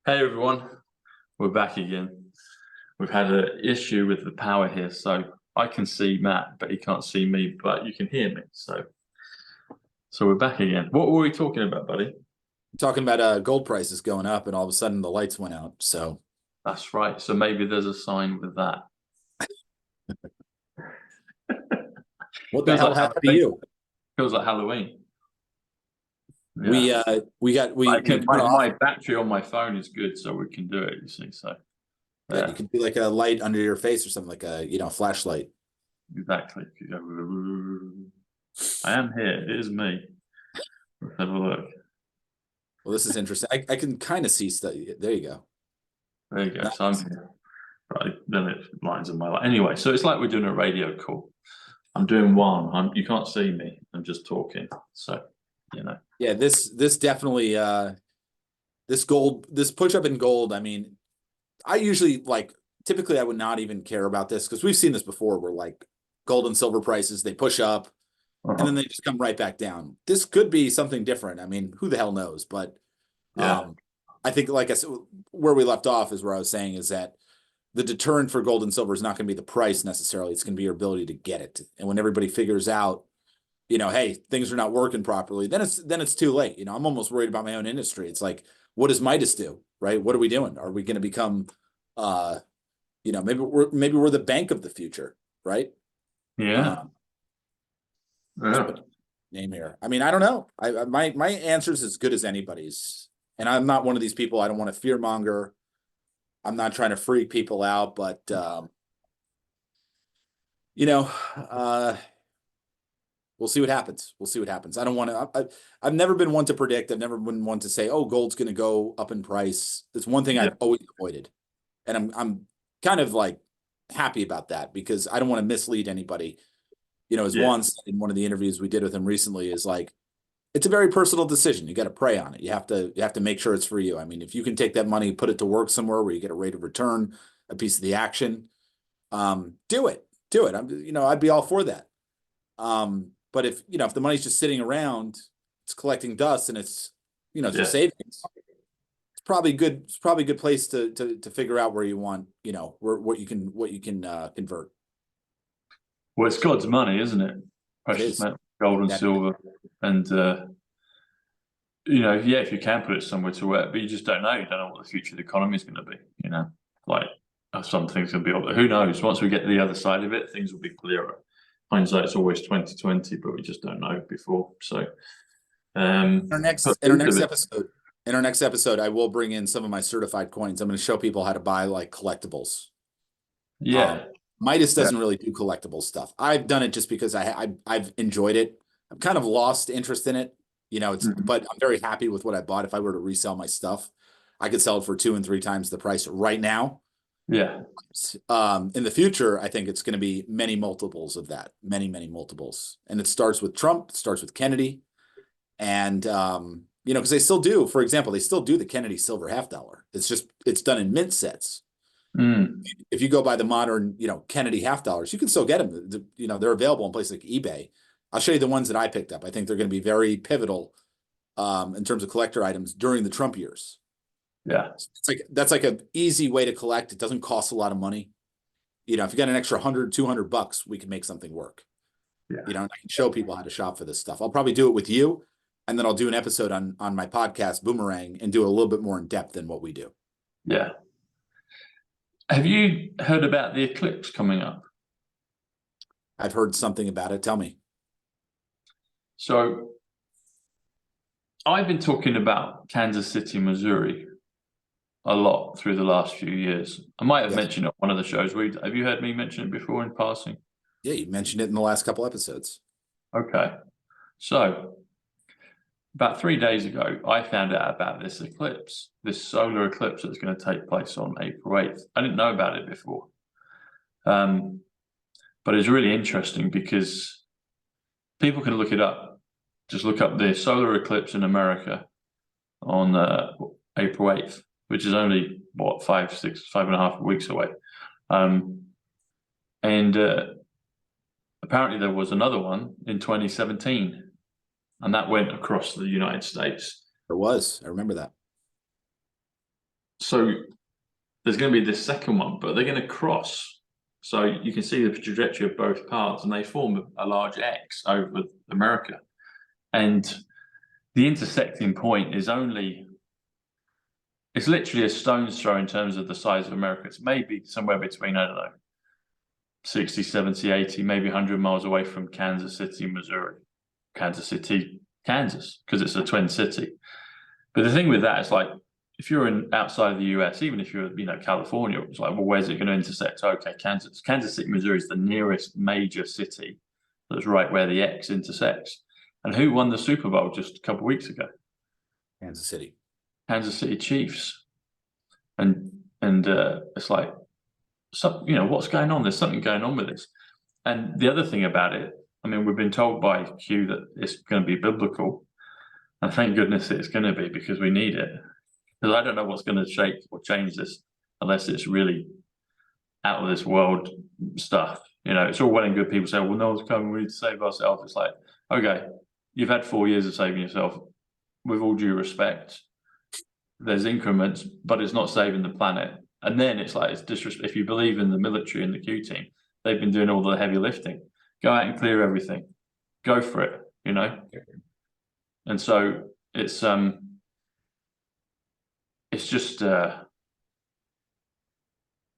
Hey everyone, we're back again. We've had an issue with the power here, so I can see Matt, but he can't see me, but you can hear me. So we're back again. What were we talking about, buddy? Talking about gold prices going up, and all of a sudden the lights went out. So That's right. So maybe there's a sign with that. what the Feels hell like happened to Halloween. you? Feels like Halloween. We Yeah. my My battery on my phone is good, so we can do it. You see, so good. You yeah, could do like a light under your face or something, like a flashlight. exactly. I am here. It is me. Let's have a look. Well, this is interesting. I can kind of see stuff. There you go. There you go. Nice. So I'm here. Right, then it lines in my life. Anyway, so it's like we're doing a radio call. I'm doing one. You can't see me. I'm just talking. So, Yeah, this definitely this push up in gold. I mean, I usually typically I would not even care about this because we've seen this before where like gold and silver prices, they push up and then they just come right back down. This could be something different. I mean, who the hell knows? But yeah, I think, like I said, where we left off is where I was saying is that the deterrent for gold and silver is not going to be the price necessarily. It's going to be your ability to get it. And when everybody figures out, hey, things are not working properly, then it's too late. I'm almost worried about my own industry. It's like, what does Midas do? Right? What are we doing? Are we going to become maybe we're the bank of the future, right? yeah, yeah. Name here. I mean, I don't know. My answer is as good as anybody's. And I'm not one of these people. I don't want to fear monger. I'm not trying to freak people out, but we'll see what happens. We'll see what happens. I don't want to. I've never been one to predict. I've never been one to say, "Oh, gold's going to go up in price." It's one thing I've always avoided, and I'm kind of like happy about that because I don't want to mislead anybody. As Juan said in one of the interviews we did with him recently, is like it's a very personal decision. You got to pray on it. You have to make sure it's for you. I mean, if you can take that money, put it to work somewhere where you get a rate of return, a piece of the action, do it. Do it. I'd be all for that. But if the money's just sitting around, it's collecting dust and it's just savings, it's probably good. It's probably a good place to figure out where you want, what you can convert. Well, it's God's money, isn't it? Precious metal, gold and silver, and if you can put it somewhere to work, but you just don't know. You don't know what the future of the economy is going to be. Like some things can be. Who knows? Once we get to the other side of it, things will be clearer. Hindsight's always 20/20, but we just don't know before. So, in our next episode, I will bring in some of my certified coins. I'm going to show people how to buy like collectibles. Yeah. Midas doesn't really do collectible stuff. I've done it just because I've enjoyed it. I've kind of lost interest in it, but I'm very happy with what I bought. If I were to resell my stuff, I could sell it for 2 and 3 times the price right now. Yeah. In the future, I think it's going to be many multiples of that, many, many multiples. And it starts with Trump, it starts with Kennedy. And, because they still do, for example, they still do the Kennedy silver $50. It's done in mint sets. If you go by the modern, Kennedy $50, you can still get them. They're available in places like eBay. I'll show you the ones that I picked up. I think they're going to be very pivotal in terms of collector items during the Trump years. Yeah. That's like an easy way to collect. It doesn't cost a lot of money. If you got an extra $100-$200, we can make something work. Yeah. And I can show people how to shop for this stuff. I'll probably do it with you, and then I'll do an episode on my podcast, Boomerang, and do it a little bit more in depth than what we do. Yeah. Have you heard about the eclipse coming up? I've heard something about it. Tell me. So I've been talking about Kansas City, Missouri a lot through the last few years. I might have mentioned it on one of the shows. Have you heard me mention it before in passing? Yeah, you mentioned it in the last couple episodes. Okay. So about 3 days ago, I found out about this eclipse, this solar eclipse that's going to take place on April 8th. I didn't know about it before. But it's really interesting because people can look it up. Just look up the solar eclipse in America on April 8th, which is only, 5.5 weeks away. And apparently there was another one in 2017. And that went across the United States. There was. I remember that. So there's going to be this second one, but they're going to cross. So you can see the trajectory of both paths, and they form a large X over America. And the intersecting point is only, it's literally a stone's throw in terms of the size of America. It's maybe somewhere between, I don't know, 60, 70, 80, maybe 100 miles away from Kansas City, Missouri. Kansas City, Kansas, because it's a twin city. But the thing with that is, like, if you're outside the US, even if you're, you know, California, it's like, well, where's it going to intersect? Okay, Kansas City, Missouri is the nearest major city that's right where the X intersects. And who won the Super Bowl just a couple of weeks ago? Kansas City. Kansas City Chiefs. And it's like, so, you know, what's going on? There's something going on with this. And the other thing about it, I mean, we've been told by Q that it's going to be biblical. And thank goodness it's going to be, because we need it. Because I don't know what's going to shake or change this unless it's really out of this world stuff. You know, it's all well and good people say, well, no one's coming, we need to save ourselves. It's like, okay, you've had 4 years of saving yourself. With all due respect, there's increments, but it's not saving the planet. And then it's like, it's disrespect. If you believe in the military and the Q team, they've been doing all the heavy lifting. Go out and clear everything. Go for it, you know? And so it's just yeah,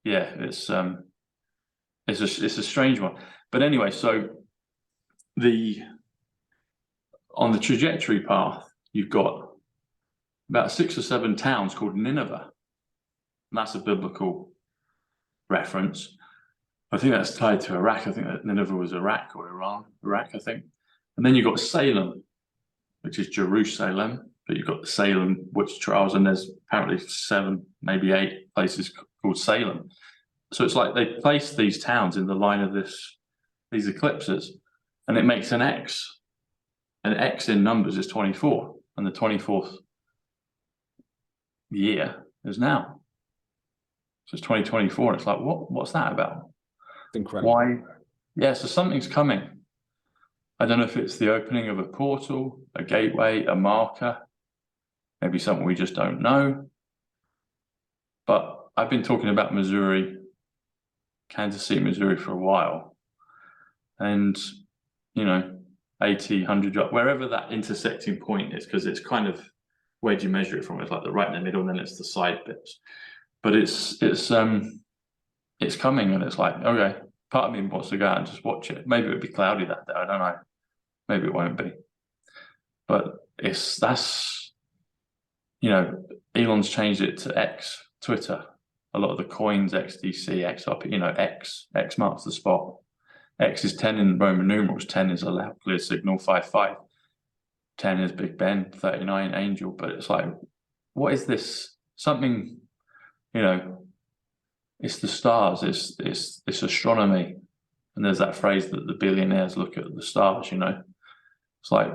it's a strange one. But anyway, so on the trajectory path, you've got about 6 or 7 towns called Nineveh. And that's a biblical reference. I think that's tied to Iraq. I think that Nineveh was Iraq or Iran, Iraq, I think. And then you've got Salem, which is Jerusalem, but you've got the Salem witch trials, and there's apparently 7, maybe 8 places called Salem. So it's like they place these towns in the line of these eclipses, and it makes an X. And X in numbers is 24, and the 24th year is now. So it's 2024, and it's like, what's that about? It's incredible. Why? Yeah, so something's coming. I don't know if it's the opening of a portal, a gateway, a marker, maybe something we just don't know. But I've been talking about Missouri, Kansas City, Missouri for a while. And, you know, 80, 100, wherever that intersecting point is, because it's kind of, where do you measure it from? It's like the right in the middle, and then it's the side bits. But it's coming, and it's like, okay, part of me wants to go out and just watch it. Maybe it'll be cloudy that day, I don't know. Maybe it won't be. But that's, you know, Elon's changed it to X, Twitter. A lot of the coins, XDC, XRP, you know, X marks the spot. X is 10 in Roman numerals. 10 is a loud, clear signal. 55. 10 is Big Ben. 39, angel. But it's like, what is this? Something, you know, it's the stars. It's astronomy. And there's that phrase that the billionaires look at the stars, you know. It's like,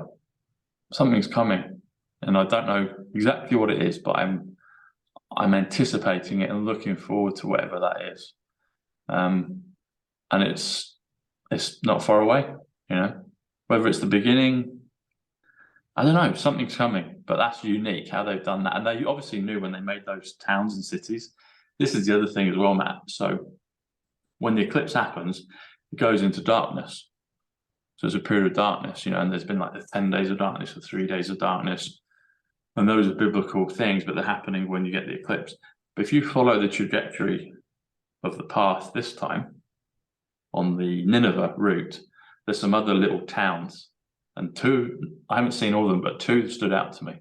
something's coming. And I don't know exactly what it is, but I'm anticipating it and looking forward to whatever that is. And it's not far away, you know. Whether it's the beginning, I don't know, something's coming, but that's unique how they've done that. And they obviously knew when they made those towns and cities. This is the other thing as well, Matt. So when the eclipse happens, it goes into darkness. So it's a period of darkness, you know, and there's been like the 10 days of darkness or 3 days of darkness. And those are biblical things, but they're happening when you get the eclipse. But if you follow the trajectory of the path this time on the Nineveh route, there's some other little towns. And 2, I haven't seen all of them, but 2 stood out to me.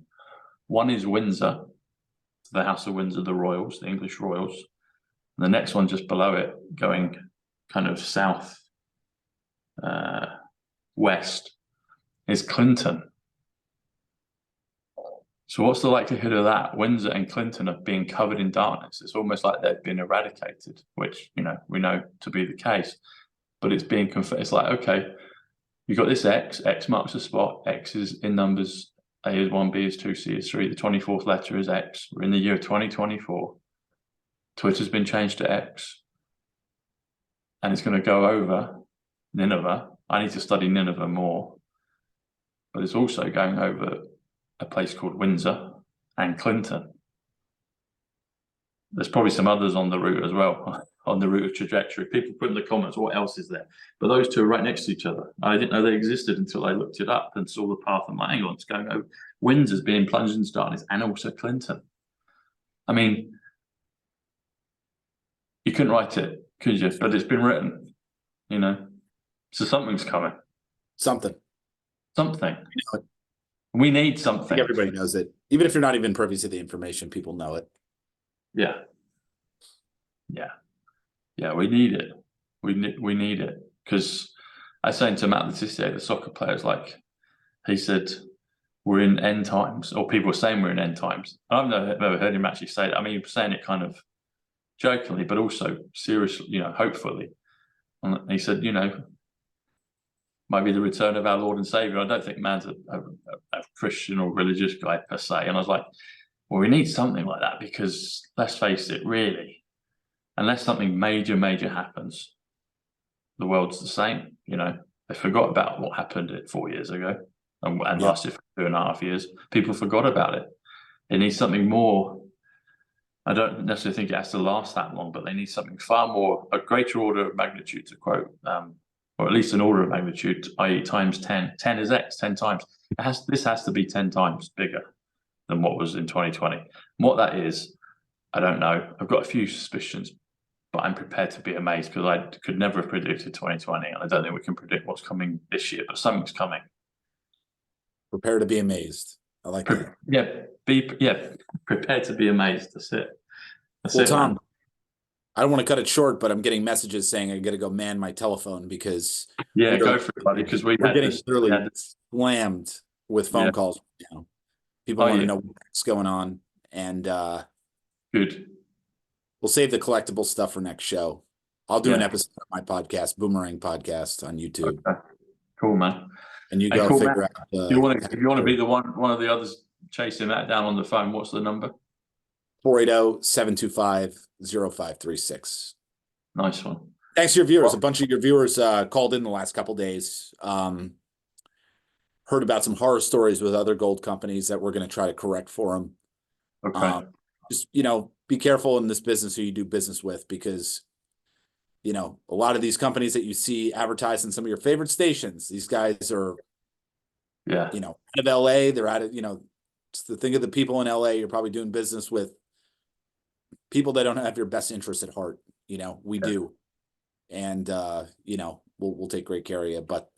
One is Windsor, the House of Windsor, the royals, the English royals. And the next one just below it, going kind of south, west, is Clinton. So what's the likelihood of that? Windsor and Clinton are being covered in darkness. It's almost like they've been eradicated, which, you know, we know to be the case. But it's being it's like, okay, you've got this X marks the spot. X is in numbers. A is 1, B is 2, C is 3. The 24th letter is X. We're in the year 2024. Twitter's been changed to X. And it's going to go over Nineveh. I need to study Nineveh more. But it's also going over a place called Windsor and Clinton. there's probably some others on the route as well, on the route of trajectory. People put in the comments, what else is there? But those two are right next to each other. I didn't know they existed until I looked it up and saw the path of my angle. It's going over Windsor's being plunged into darkness, and also Clinton. I mean, you couldn't write it, could you? But it's been written, you know. So something's coming. Something. Something. We need something. Everybody knows it. Even if you're not even privy to the information, people know it. Yeah. Yeah. Yeah, we need it. We need it. Because I was saying to Matt Letizia, the soccer players, like, he said, we're in end times, or people are saying we're in end times. I've never heard him actually say that. I mean, he was saying it kind of jokingly, but also seriously, you know, hopefully. And he said, you know, might be the return of our Lord and Savior. I don't think man's a Christian or religious guy per se. And I was like, well, we need something like that, because let's face it, really, unless something major happens, the world's the same. You know, they forgot about what happened 4 years ago and lasted for 2.5 years. People forgot about it. It needs something more. I don't necessarily think it has to last that long, but they need something far more, a greater order of magnitude, to quote, or at least an order of magnitude, i.e. times 10. 10 is X, 10 times. This has to be 10 times bigger than what was in 2020. What that is, I don't know. I've got a few suspicions, but I'm prepared to be amazed, because I could never have predicted 2020, and I don't think we can predict what's coming this year, but something's coming. Prepare to be amazed. I like that. Yeah, prepared to be amazed. That's it. Well, Tom, I don't want to cut it short, but I'm getting messages saying I got to go man my telephone, because go for it, buddy, because we're getting literally slammed with phone calls now. People want to know what's going on, and good. We'll save the collectible stuff for next show. I'll do an episode of my podcast, Boomerang Podcast, on YouTube. Okay. Cool, man. And you go figure out. If you want to be the one of the others chasing that down on the phone, what's the number? 480-725-0536. Nice one. Thanks to your viewers. A bunch of your viewers called in the last couple days. Heard about some horror stories with other gold companies that we're going to try to correct for them. Okay. Just, you know, be careful in this business who you do business with, because, you know, a lot of these companies that you see advertised in some of your favorite stations, these guys are, you know, out of LA. They're out of, you know, think of the people in LA. You're probably doing business with people that don't have your best interest at heart. You know, we do. And, you know, we'll take great care of you. But,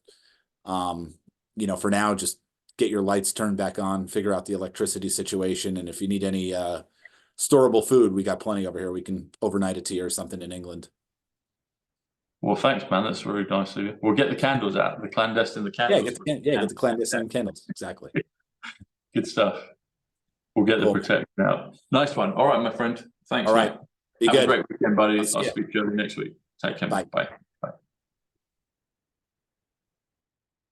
you know, for now, just get your lights turned back on, figure out the electricity situation. And if you need any storable food, we got plenty over here. We can overnight it to you or something in England. Well, thanks, man. That's very nice of you. We'll get the candles out, the clandestine candles. Get the clandestine candles. Exactly. Good stuff. We'll get the protection out. Nice one. All right, my friend. Thanks. All right. Have a great weekend, buddy. I'll speak to you next week. Take care. Bye. Bye.